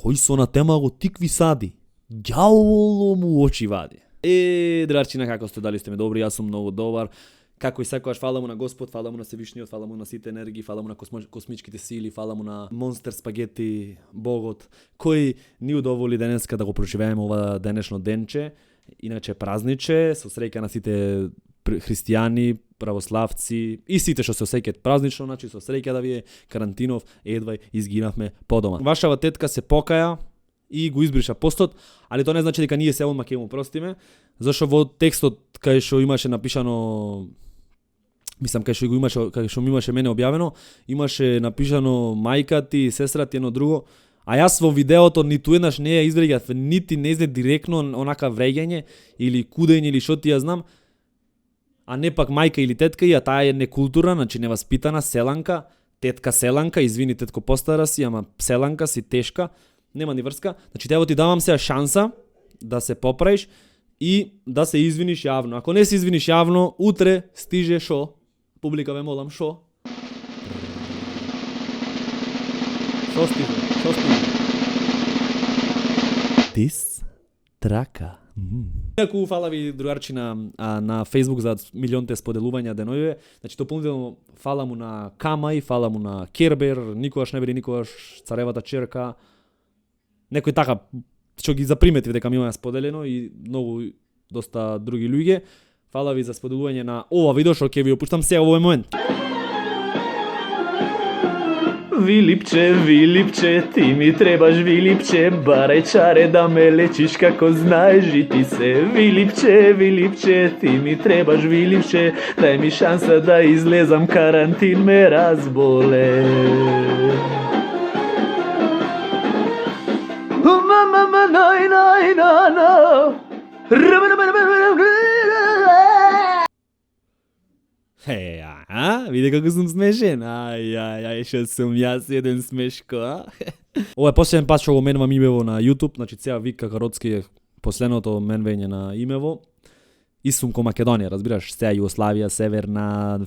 Кој со на тема го тикви сади, ѓаволо му очи вади. Другарчина, како сте, дали сте ми добри, јас сум многу добар. Како и секогаш, фала му на Господ, фала му на Севишниот, фала му на сите енергии, фала му на космичките сили, фала му на Монстер Спагети, Богот, кој ни удоволи денеска да го проживееме ова денешно денче, иначе празниче, со среќа на сите христијани, православци и сите што се осеќаат празнично, значи со среќа да ви е карантинов, едвај изгинавме по дома. Вашава тетка се покаја и го избриша постот, али тоа не значи дека ние се одма ќе му простиме, зашто во текстот кај што имаше напишано, мислам кај што ми имаше мене објавено, имаше напишано мајка ти, сестра ти, едно друго, а јас во видеото ниту еднаш не ја извреѓав, нити не излед директно онака вреѓање или кудење или што ти ја знам, а не пак мајка или тетка, и таа е некултурна, значи неваспитана, селанка, тетка селанка, извини тетко постара си, ама селанка си тешка, нема ни врска. Значи тево ти давам сега шанса да се поправиш и да се извиниш јавно. Ако не се извиниш јавно, утре стиже шо? Публика ве молам, шо? Шо стиже? Дис трака. Инаку фала ви, другарчина, на Facebook за милионте споделувања деноје. Значи дополнително фала му на Камај, фала му на Кербер, никогаш не биде никогаш царевата черка. Некој така што ги заприметив дека ми има споделено и многу доста други луѓе. Фала ви за споделување на ова видео што ќе ви опуштам сега во овој момент. Вилипче, ти ми требаш, Вилипче, барај чаре да ме лечиш како знаеш и ти се. Вилипче, ти ми требаш, Вилипче, дај ми шанса да излезам, карантин ме разболе. Види како сум смешен. Што сум јас еден смешко, Ова е последен пат што го менувам имево на YouTube, значи сега Вика Кароцки е последното менвење на имево. И сум ко Македонија, разбираш, сега Југославија, Северна,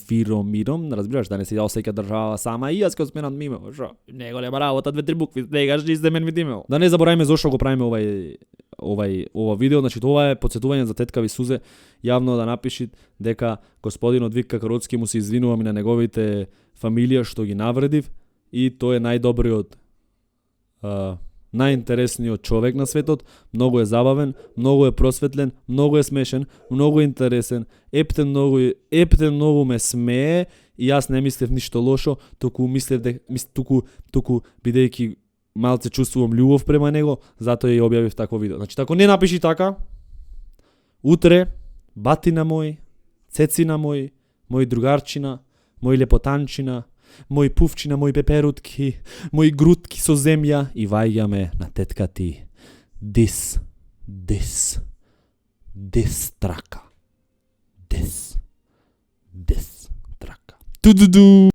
Миром, разбираш, да не се осеќа држава сама и јас ќе сменам имево, шо? Не голема работа, 2-3 букви, сегаш и се мен имево. Да не забораваме зошто го правиме ова видео, значи тоа е потсетување за тетка ви Сузе, јавно да напиши дека господинот Вика Кароцки му се извинувам и на неговите фамилија што ги навредив и тој е најдобриот најинтересниот човек на светот, многу е забавен, многу е просветлен, многу е смешен, многу е интересен, ептен многу ме смее и јас не мислев ништо лошо, туку мислев туку бидејќи малце чувствувам љубов према него, затоа ја објавив такво видео. Значи, ако не напиши така, утре батина мој, цецина мој, мој другарчина, мој лепотанчина, мој пувчина, мој пеперутки, мој грудки со земја и ваѓаме на тетка ти. Дис трака. Дис трака. Ту-ду-ду!